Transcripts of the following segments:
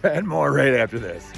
And more right after this.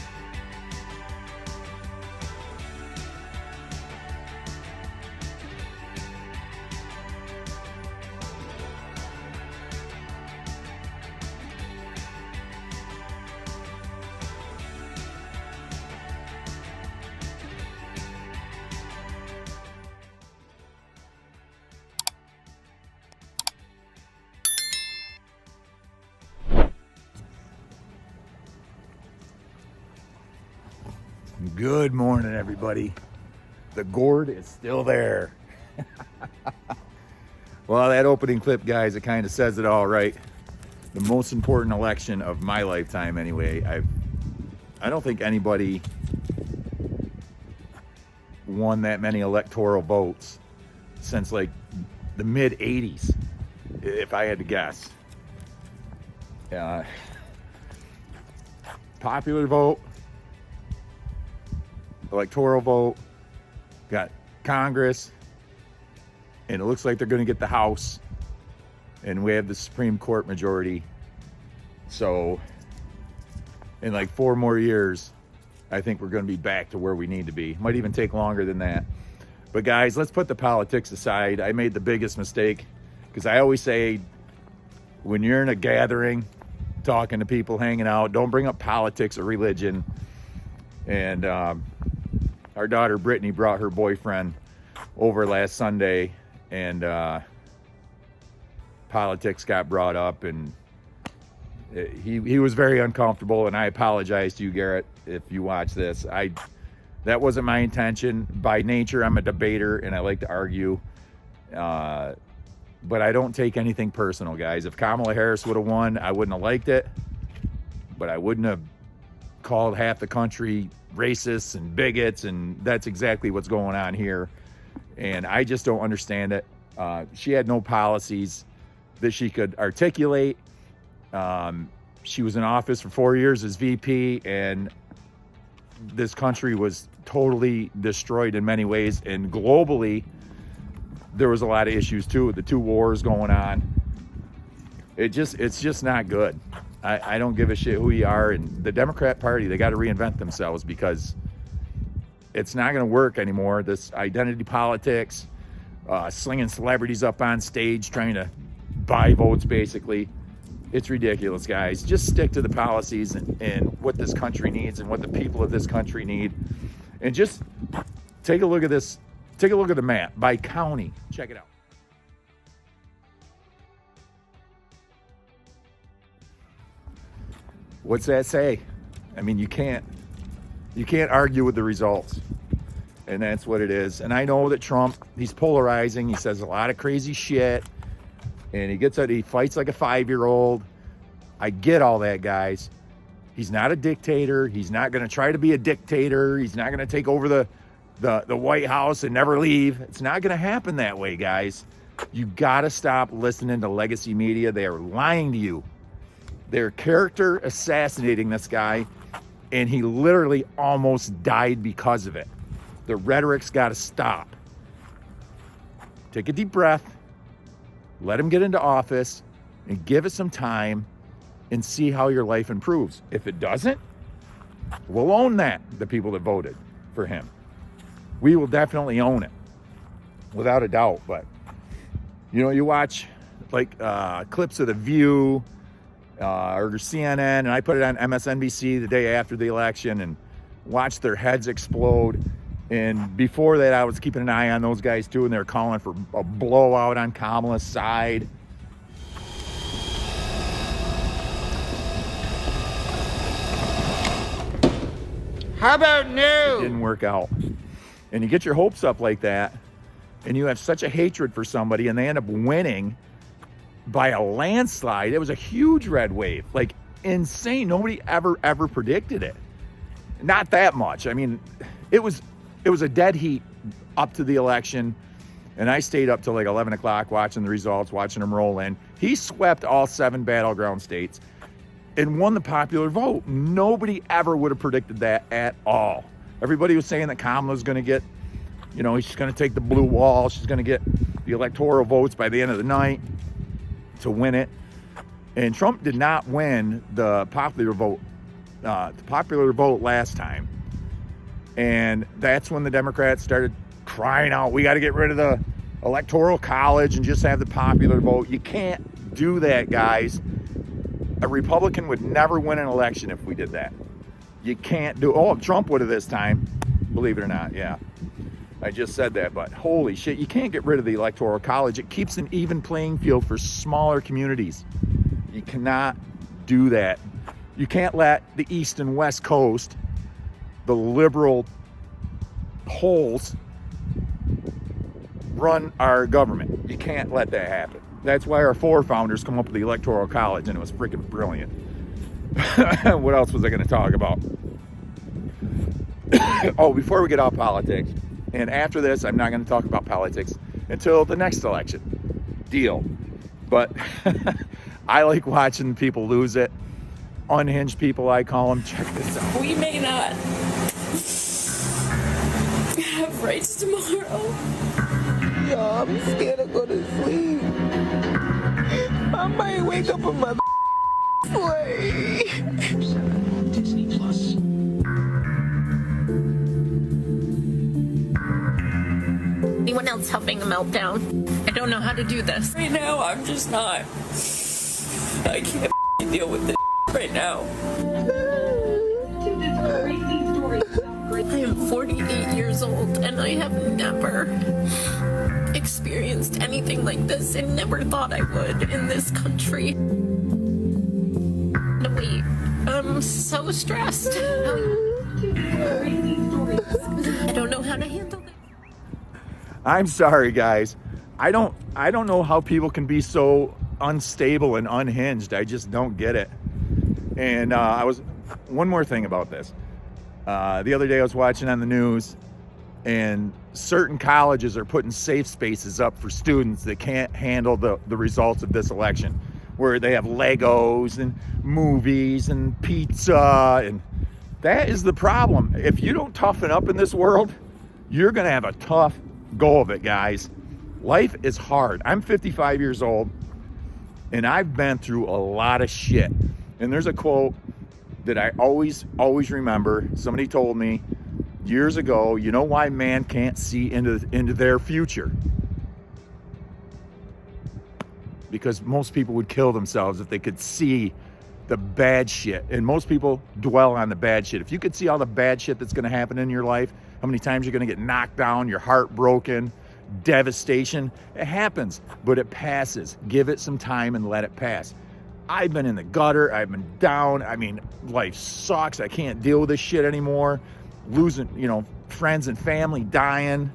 Good morning, everybody. The gourd is still there. Well, that opening clip, guys, it kind of says it all, right? The most important election of my lifetime, anyway. I don't think anybody won that many electoral votes since like the mid 80s, if I had to guess. Popular vote, electoral vote, got Congress, and it looks like they're going to get the House, and we have the Supreme Court majority. So in like 4 more years, I think we're going to be back to where we need to be. Might even take longer than that. But guys, let's put the politics aside. I made the biggest mistake, because I always say, when you're in a gathering, talking to people, hanging out, don't bring up politics or religion. And our daughter Brittany brought her boyfriend over last Sunday, and politics got brought up, and he was very uncomfortable, and I apologize to you, Garrett, if you watch this. That wasn't my intention. By nature, I'm a debater, and I like to argue, but I don't take anything personal, guys. If Kamala Harris would have won, I wouldn't have liked it, but I wouldn't have called half the country racists and bigots, and that's exactly what's going on here. And I just don't understand it. She had no policies that she could articulate. She was in office for 4 years as VP, and this country was totally destroyed in many ways. And globally, there was a lot of issues too, with the 2 wars going on. It's just not good. I don't give a shit who you are. And the Democrat Party, they got to reinvent themselves, because it's not going to work anymore. This identity politics, slinging celebrities up on stage, trying to buy votes, basically. It's ridiculous, guys. Just stick to the policies and what this country needs and what the people of this country need. And just take a look at this. Take a look at the map by county. Check it out. What's that say? I mean, you can't argue with the results. And that's what it is. And I know that Trump, he's polarizing. He says a lot of crazy shit. And he fights like a 5-year-old. I get all that, guys. He's not a dictator. He's not going to try to be a dictator. He's not going to take over the White House and never leave. It's not going to happen that way, guys. You got to stop listening to legacy media. They are lying to you. They're character assassinating this guy, and he literally almost died because of it. The rhetoric's got to stop. Take a deep breath. Let him get into office and give it some time and see how your life improves. If it doesn't, we'll own that, the people that voted for him. We will definitely own it, without a doubt. But, you watch like clips of The View or CNN, and I put it on MSNBC the day after the election and watch their heads explode. And before that, I was keeping an eye on those guys too, and they're calling for a blowout on Kamala's side. How about no? It didn't work out. And you get your hopes up like that, and you have such a hatred for somebody, and they end up winning by a landslide. It was a huge red wave, like insane. Nobody ever predicted it. Not that much. I mean, it was a dead heat up to the election, and I stayed up till like 11 o'clock watching the results, watching them roll in. He swept all 7 battleground states and won the popular vote. Nobody ever would have predicted that at all. Everybody was saying that Kamala's going to get, she's going to take the blue wall. She's going to get the electoral votes by the end of the night to win it. And Trump did not win the popular vote the popular vote last time. And that's when the Democrats started crying out, we got to get rid of the Electoral College and just have the popular vote. You can't do that, guys. A Republican would never win an election if we did that. You can't do. Oh, Trump would have this time, believe it or not. Yeah, I just said that, but holy shit, you can't get rid of the Electoral College. It keeps an even playing field for smaller communities. You cannot do that. You can't let the East and West Coast, the liberal holes, run our government. You can't let that happen. That's why our forefathers come up with the Electoral College, and it was freaking brilliant. What else was I going to talk about? Oh, before we get off politics, and after this, I'm not going to talk about politics until the next election. Deal. But I like watching people lose it. Unhinged people, I call them. Check this out. We may not have rights tomorrow. Yo, I'm scared to go to sleep. I might wake up in my sleigh. Disney Plus. Anyone else having a meltdown? I don't know how to do this. Right now, I'm just not. I can't deal with this right now. I am 48 years old and I have never experienced anything like this and never thought I would in this country. No, wait, I'm so stressed. I don't know how to handle it. I'm sorry, guys. I don't know how people can be so unstable and unhinged. I just don't get it. And one more thing about this. The other day I was watching on the news, and certain colleges are putting safe spaces up for students that can't handle the results of this election, where they have Legos and movies and pizza, and that is the problem. If you don't toughen up in this world, you're gonna have a tough go of it, guys. Life is hard. I'm 55 years old, and I've been through a lot of shit. And there's a quote that I always remember. Somebody told me years ago, you know why man can't see into their future? Because most people would kill themselves if they could see the bad shit. And most people dwell on the bad shit. If you could see all the bad shit that's going to happen in your life, how many times you're going to get knocked down, your heart broken, devastation, it happens, but it passes. Give it some time and let it pass. I've been in the gutter. I've been down. I mean, life sucks. I can't deal with this shit anymore. Losing, friends and family dying.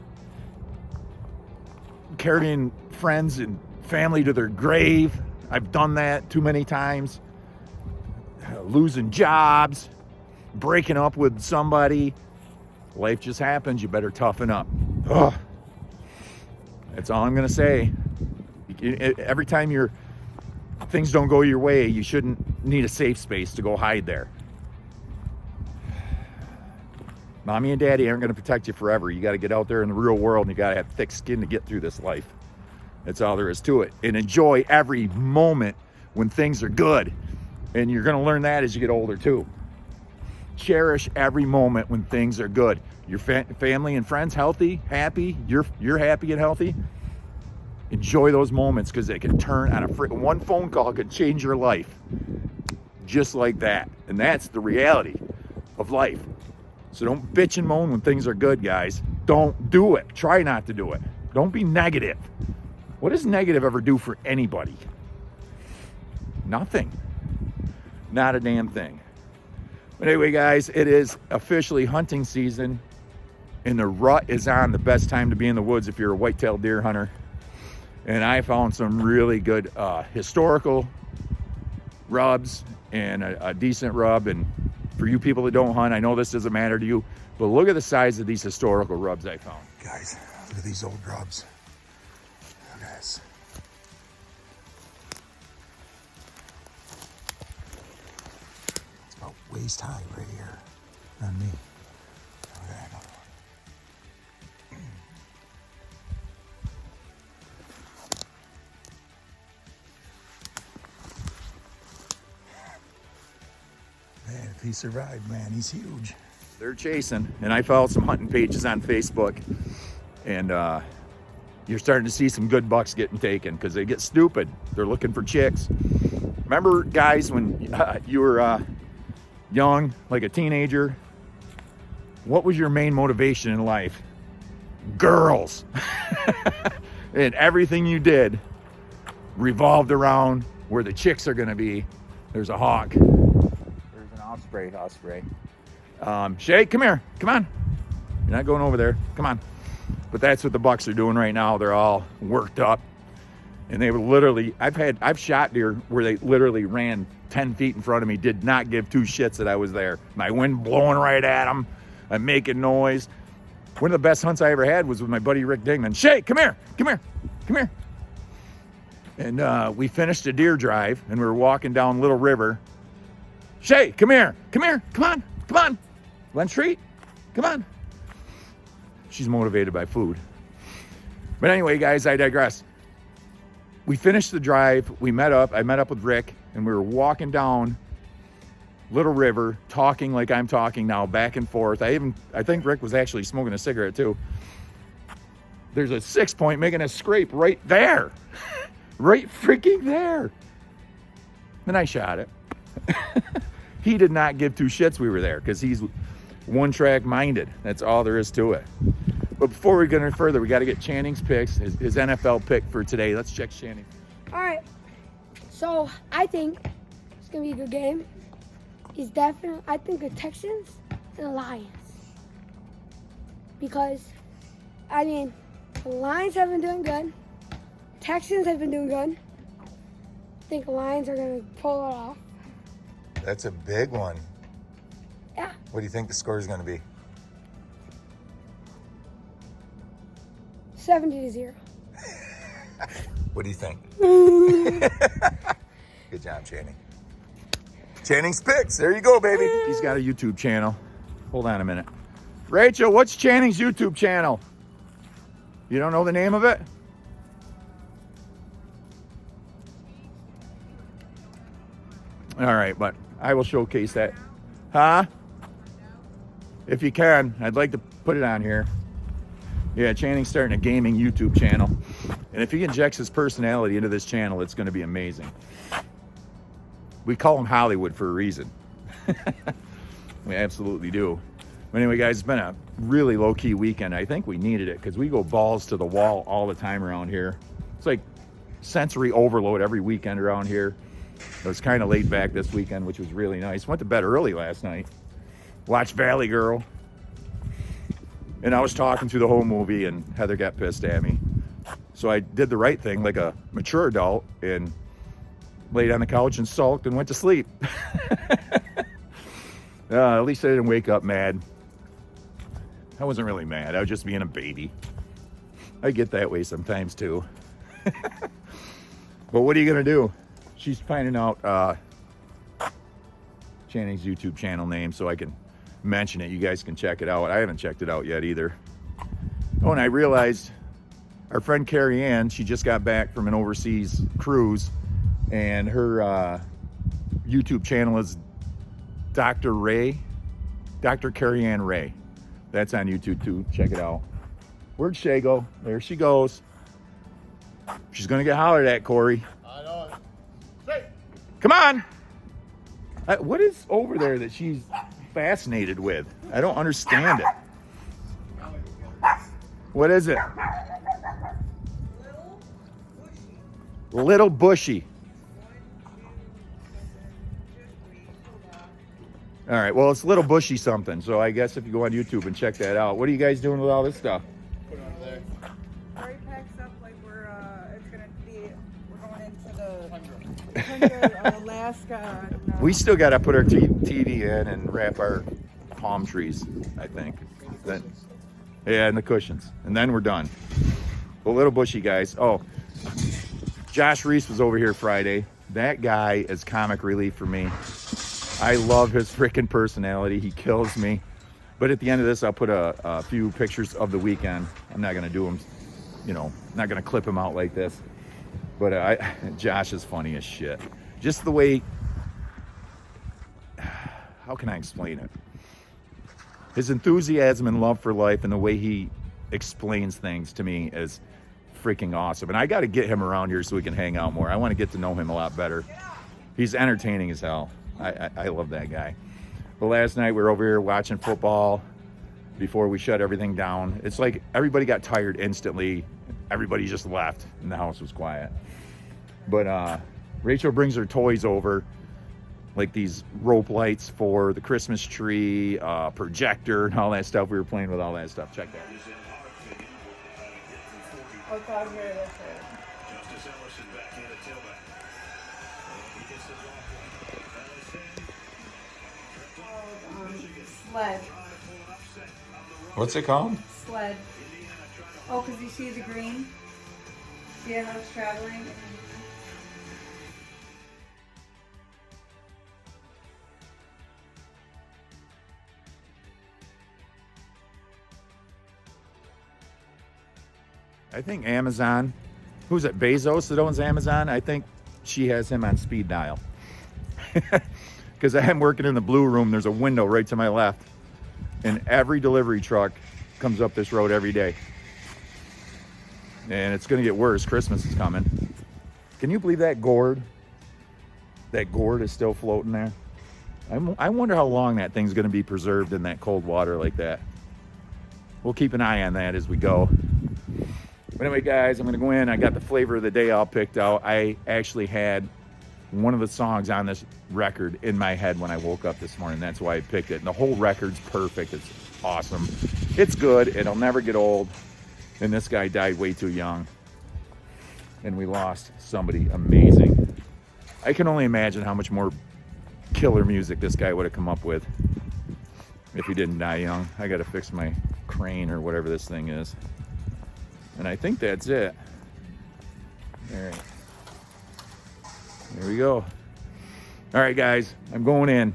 Carrying friends and family to their grave. I've done that too many times. Losing jobs. Breaking up with somebody. Life just happens. You better toughen up. Ugh. That's all I'm going to say. Every time things don't go your way, you shouldn't need a safe space to go hide there. Mommy and daddy aren't going to protect you forever. You got to get out there in the real world, and you got to have thick skin to get through this life. That's all there is to it. And enjoy every moment when things are good. And you're going to learn that as you get older too. Cherish every moment when things are good. Your family and friends healthy, happy, you're happy and healthy. Enjoy those moments, because they can turn on one phone call could change your life. Just like that. And that's the reality of life. So don't bitch and moan when things are good, guys. Don't do it. Try not to do it. Don't be negative. What does negative ever do for anybody? Nothing. Not a damn thing. But anyway, guys, it is officially hunting season, and the rut is on. The best time to be in the woods if you're a white-tailed deer hunter. And I found some really good historical rubs and a decent rub. And for you people that don't hunt, I know this doesn't matter to you, but look at the size of these historical rubs I found. Guys, look at these old rubs. Look at this. It's about waist high right here on me. Okay, another one. Man, He survived, man. He's huge. They're chasing, and I follow some hunting pages on Facebook, and you're starting to see some good bucks getting taken because they get stupid. They're looking for chicks. Remember, guys, when you were young, like a teenager, what was your main motivation in life? Girls. And everything you did revolved around where the chicks are going to be. There's a hawk. There's an osprey. Shay, come here. Come on. You're not going over there. Come on. But that's what the bucks are doing right now. They're all worked up. And they were literally, I've shot deer where they literally ran 10 feet in front of me, did not give two shits that I was there. My wind blowing right at them. I'm making noise. One of the best hunts I ever had was with my buddy Rick Dingman. Shay, come here. And we finished a deer drive, and we were walking down Little River. Shay, come here. Come on. Let's treat. Come on. She's motivated by food. But anyway, guys, I digress. We finished the drive. I met up with Rick, and we were walking down Little River, talking like I'm talking now, back and forth. I think Rick was actually smoking a cigarette too. There's a 6-point making a scrape right there. Right freaking there. And I shot it. He did not give two shits we were there because he's one-track minded. That's all there is to it. But before we get any further, we got to get Channing's picks, his NFL pick for today. Let's check Channing. All right. So I think it's going to be a good game. I think the Texans and the Lions. Because, the Lions have been doing good. Texans have been doing good. I think the Lions are going to pull it off. That's a big one. Yeah. What do you think the score is going to be? 70-0. What do you think? Good job, Channing. Channing's picks. There you go, baby. He's got a YouTube channel. Hold on a minute. Rachel, what's Channing's YouTube channel? You don't know the name of it? All right, but I will showcase that. Huh? If you can, I'd like to put it on here. Yeah, Channing's starting a gaming YouTube channel. And if he injects his personality into this channel, it's going to be amazing. We call him Hollywood for a reason. We absolutely do. But anyway, guys, it's been a really low-key weekend. I think we needed it because we go balls to the wall all the time around here. It's like sensory overload every weekend around here. It was kind of laid back this weekend, which was really nice. Went to bed early last night. Watched Valley Girl. And I was talking through the whole movie, and Heather got pissed at me. So I did the right thing like a mature adult and laid on the couch and sulked and went to sleep. At least I didn't wake up mad. I wasn't really mad. I was just being a baby. I get that way sometimes too. But what are you going to do? She's finding out Channing's YouTube channel name so I can mention it. You guys can check it out. I haven't checked it out yet either. Oh, and I realized our friend Carrie Ann, she just got back from an overseas cruise, and her YouTube channel is Dr. Carrie Ann Ray. That's on YouTube too. Check it out. Where'd Shay go? There she goes. She's gonna get hollered at, Corey. I know it. Come on. What is over there that she's fascinated with? I don't understand it. What is it? Little bushy. All right, well, it's Little Bushy something, so I guess if you go on YouTube and check that out. What are you guys doing with all this stuff? Put it under there. Corey packs up like we're going into the tundra, Alaska. And, We still got to put our TV in and wrap our palm trees, I think. Yeah, and the cushions. And then we're done. Well, Little Bushy, guys. Oh, Josh Reese was over here Friday. That guy is comic relief for me. I love his freaking personality. He kills me. But at the end of this, I'll put a few pictures of the weekend. I'm not going to do them, not going to clip him out like this. But Josh is funny as shit. Just the way, how can I explain it? His enthusiasm and love for life and the way he explains things to me is freaking awesome. And I got to get him around here so we can hang out more. I want to get to know him a lot better. He's entertaining as hell. I love that guy. But last night we were over here watching football before we shut everything down. It's like everybody got tired instantly. Everybody just left and the house was quiet. But Rachel brings her toys over, like these rope lights for the Christmas tree, projector, and all that stuff. We were playing with all that stuff. Check that. Oh, it's out here. That's it. Sled. What's it called? Sled. Oh, because you see the green? See how it's traveling? I think Amazon, who's it, Bezos that owns Amazon? I think she has him on speed dial. Because I'm working in the blue room, there's a window right to my left. And every delivery truck comes up this road every day. And it's gonna get worse, Christmas is coming. Can you believe that gourd? That gourd is still floating there. I wonder how long that thing's gonna be preserved in that cold water like that. We'll keep an eye on that as we go. But anyway, guys, I'm gonna go in. I got the flavor of the day all picked out. I actually had one of the songs on this record in my head when I woke up this morning. That's why I picked it. And the whole record's perfect. It's awesome. It's good. It'll never get old. And this guy died way too young. And we lost somebody amazing. I can only imagine how much more killer music this guy would have come up with if he didn't die young. I gotta fix my crane or whatever this thing is. And I think that's it. All right. There we go. All right, guys, I'm going in.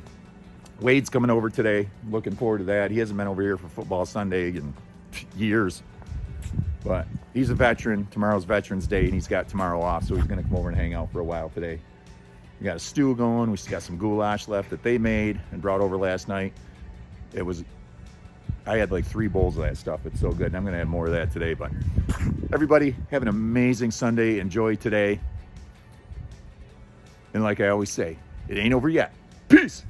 Wade's coming over today. Looking forward to that. He hasn't been over here for football Sunday in years. But he's a veteran. Tomorrow's Veterans Day, and he's got tomorrow off, so he's going to come over and hang out for a while today. We got a stew going. We got some goulash left that they made and brought over last night. I had like 3 bowls of that stuff. It's so good. And I'm going to have more of that today. But everybody, have an amazing Sunday. Enjoy today. And like I always say, it ain't over yet. Peace.